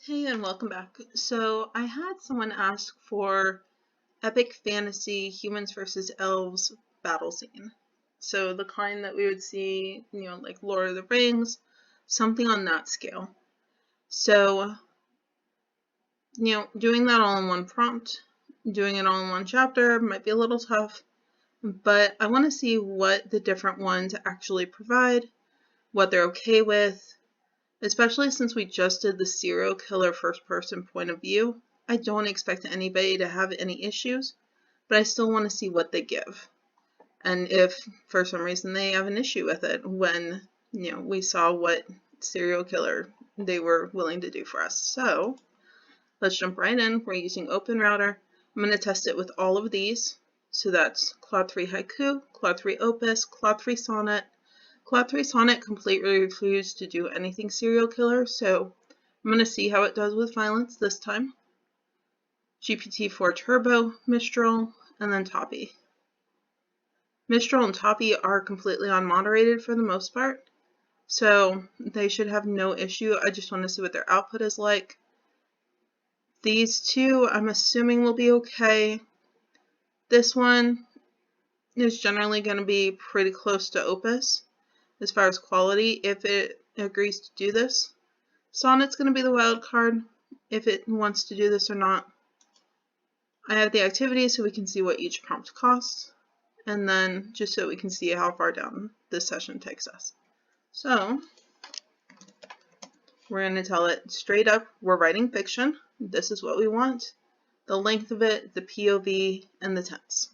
Hey, and welcome back. So I had someone ask for epic fantasy humans versus elves battle scene. So the kind that we would see, like Lord of the Rings, something on that scale. So, doing that all in one prompt, doing it all in one chapter might be a little tough, but I want to see what the different ones actually provide, what they're okay with, especially since we just did the serial killer first person point of view. I don't expect anybody to have any issues, but I still want to see what they give. And if for some reason they have an issue with it when, we saw what serial killer they were willing to do for us. So let's jump right in. We're using OpenRouter. I'm going to test it with all of these. So that's Claude 3 Haiku, Claude 3 Opus, Claude 3 Sonnet. Claude 3 Sonnet completely refused to do anything serial killer, so I'm going to see how it does with violence this time. GPT-4 Turbo, Mistral, and then Toppy. Mistral and Toppy are completely unmoderated for the most part, so they should have no issue. I just want to see what their output is like. These two, I'm assuming, will be okay. This one is generally going to be pretty close to Opus as far as quality if it agrees to do this. Sonnet's going to be the wild card if it wants to do this or not. I have the activities so we can see what each prompt costs, and then just so we can see how far down this session takes us. So we're going to tell it straight up, we're writing fiction. This is what we want. The length of it, the POV, and the tense.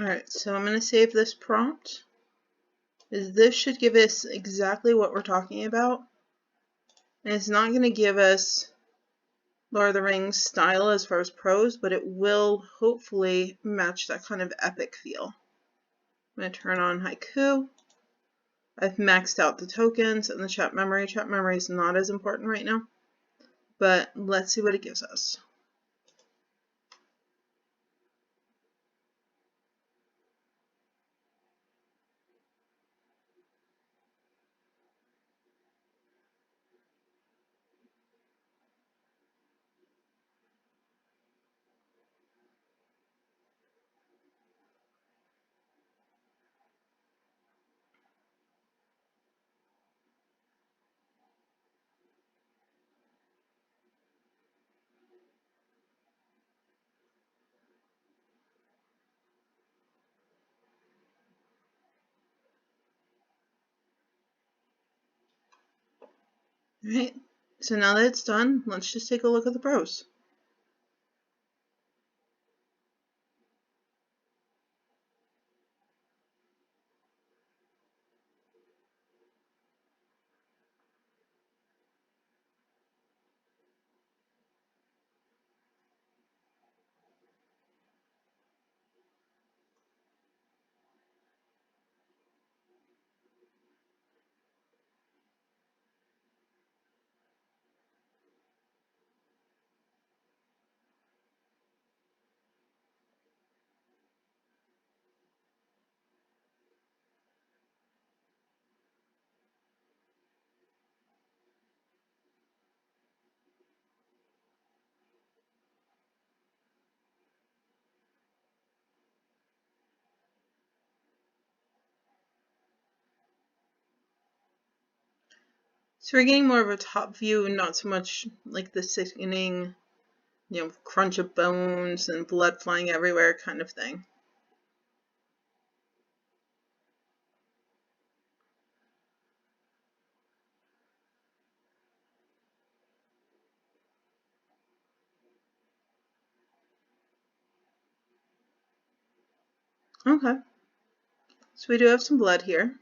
Alright, so I'm going to save this prompt. This should give us exactly what we're talking about. And it's not going to give us Lord of the Rings style as far as prose, but it will hopefully match that kind of epic feel. I'm going to turn on Haiku. I've maxed out the tokens and the chat memory. Chat memory is not as important right now, but let's see what it gives us. Alright, so now that it's done, let's just take a look at the prose. So we're getting more of a top view, not so much like the sickening, crunch of bones and blood flying everywhere kind of thing. Okay. So we do have some blood here.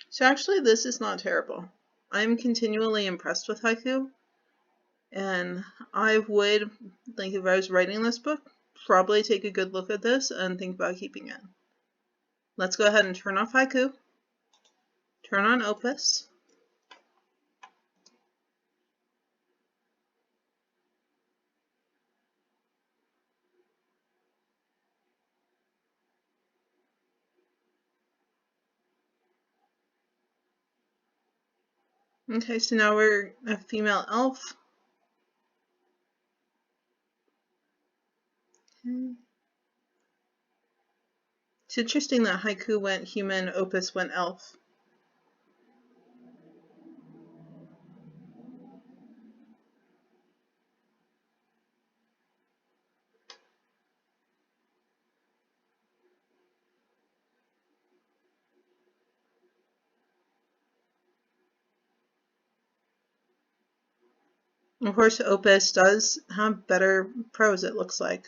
So actually this is not terrible. I'm continually impressed with haiku, and I would, like, if I was writing this book, probably take a good look at this and think about keeping it. Let's go ahead and turn off haiku, turn on Opus. Okay, so now we're a female elf. Okay. It's interesting that haiku went human, Opus went elf. Of course, Opus does have better prose, it looks like.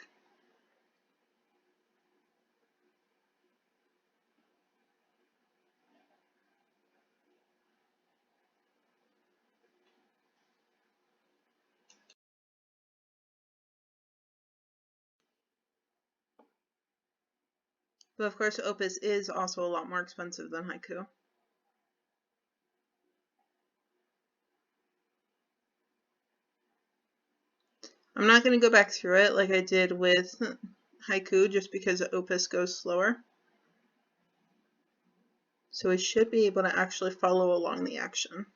But of course, Opus is also a lot more expensive than haiku. I'm not going to go back through it like I did with haiku just because Opus goes slower. So we should be able to actually follow along the action.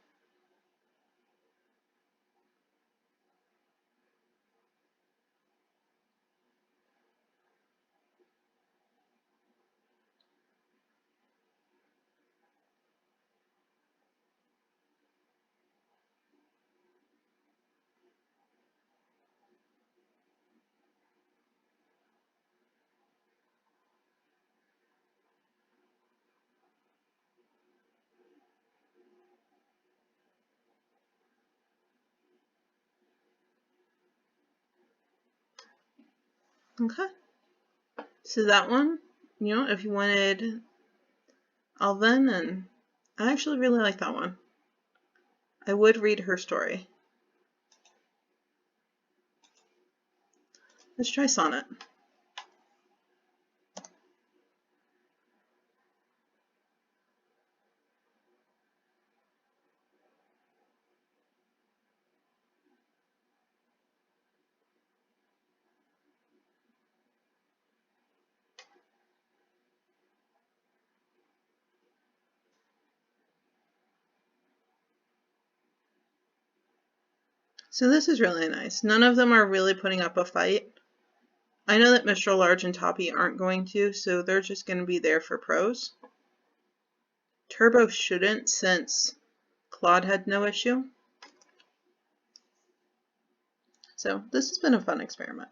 Okay. So that one, if you wanted Alvin, and I actually really like that one. I would read her story. Let's try Sonnet. So this is really nice. None of them are really putting up a fight. I know that Mistral Large and Toppy aren't going to, so they're just going to be there for prose. Turbo shouldn't, since Claude had no issue. So this has been a fun experiment.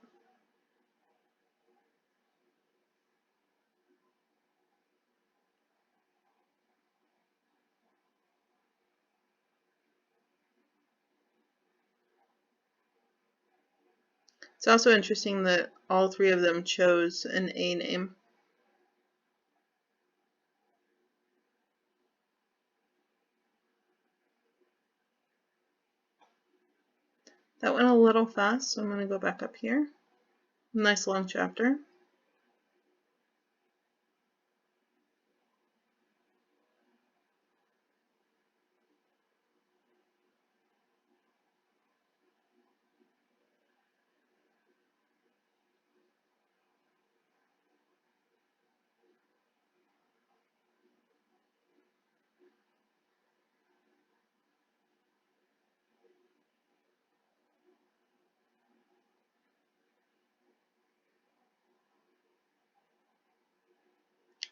It's also interesting that all three of them chose an A name. That went a little fast, so I'm going to go back up here. Nice long chapter.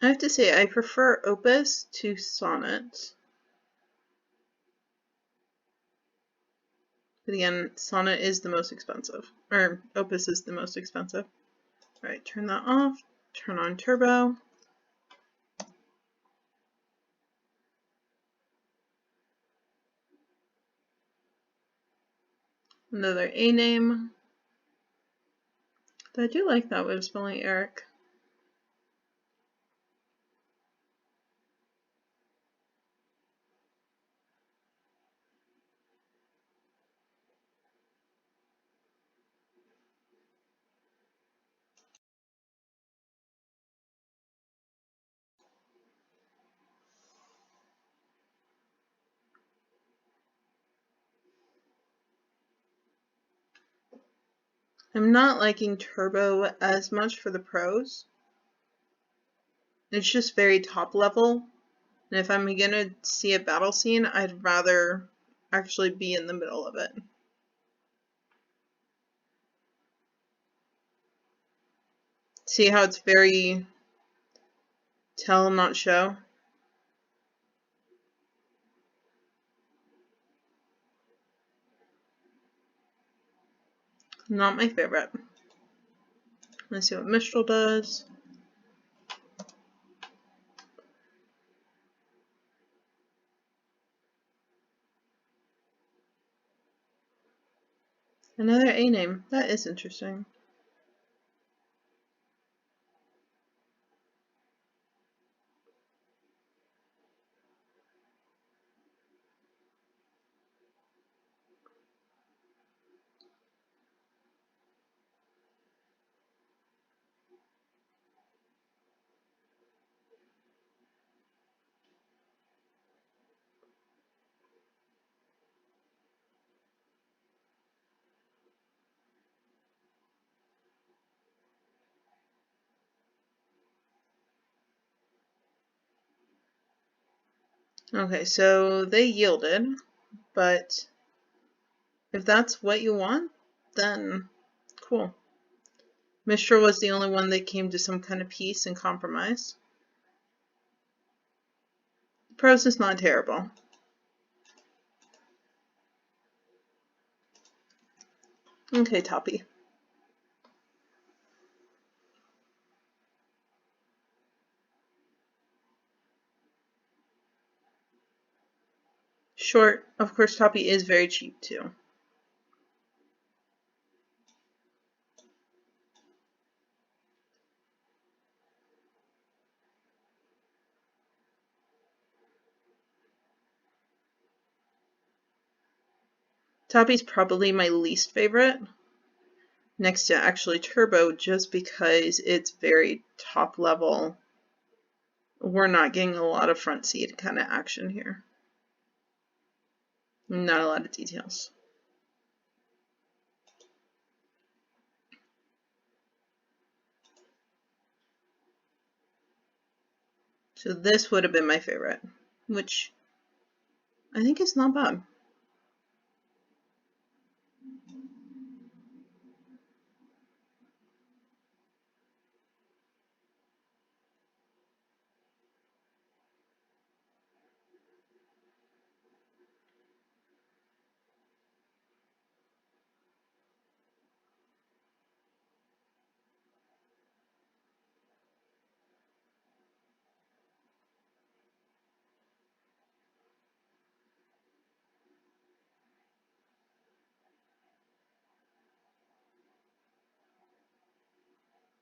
I have to say, I prefer Opus to Sonnet. But again, Sonnet is the most expensive. Or Opus is the most expensive. Alright, turn that off. Turn on Turbo. Another A name. But I do like that way of spelling Eric. I'm not liking Turbo as much for the prose. It's just very top level. And if I'm gonna see a battle scene, I'd rather actually be in the middle of it. See how it's very tell, not show? Not my favorite. Let's see what Mistral does. Another A name. That is interesting. Okay, so they yielded, but if that's what you want, then cool. Mistral was the only one that came to some kind of peace and compromise. The prose is not terrible. Okay, Toppy. Short. Of course, Toppy is very cheap too. Toppy's probably my least favorite, next to actually Turbo, just because it's very top level. We're not getting a lot of front seat kind of action here. Not a lot of details. So this would have been my favorite, which I think is not bad.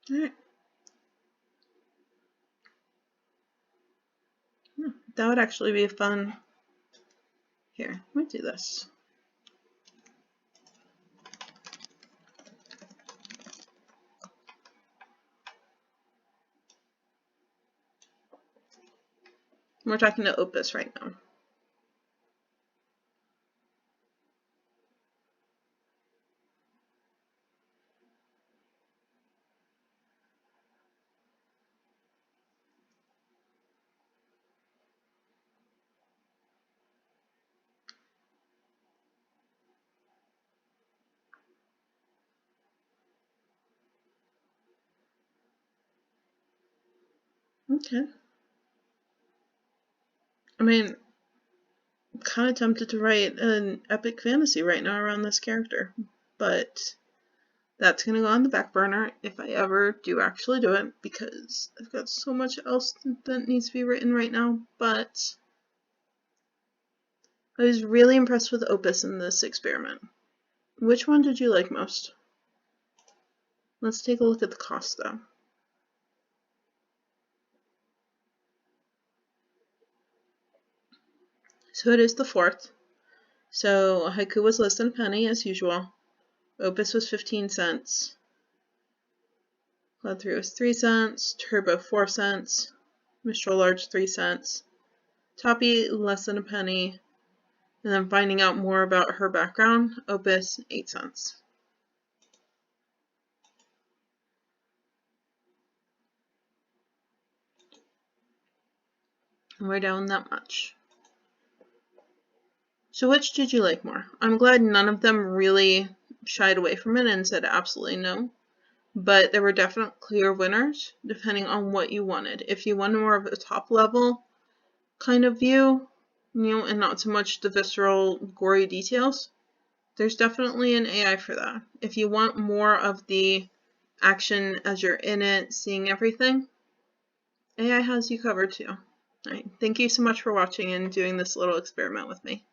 Alright. That would actually be fun. Here, let me do this. We're talking to Opus right now. Okay. I mean, I'm kind of tempted to write an epic fantasy right now around this character, but that's going to go on the back burner if I ever do actually do it, because I've got so much else that needs to be written right now. But I was really impressed with Opus in this experiment. Which one did you like most? Let's take a look at the cost though. So it is the 4th. So Haiku was less than a penny as usual. Opus was 15 cents. Cloud 3 was 3 cents. Turbo 4 cents. Mistral Large 3 cents. Toppy less than a penny. And then finding out more about her background, Opus 8 cents. And we're down that much. So which did you like more? I'm glad none of them really shied away from it and said absolutely no. But there were definite clear winners depending on what you wanted. If you wanted more of a top level kind of view, and not so much the visceral, gory details, there's definitely an AI for that. If you want more of the action as you're in it, seeing everything, AI has you covered too. All right, thank you so much for watching and doing this little experiment with me.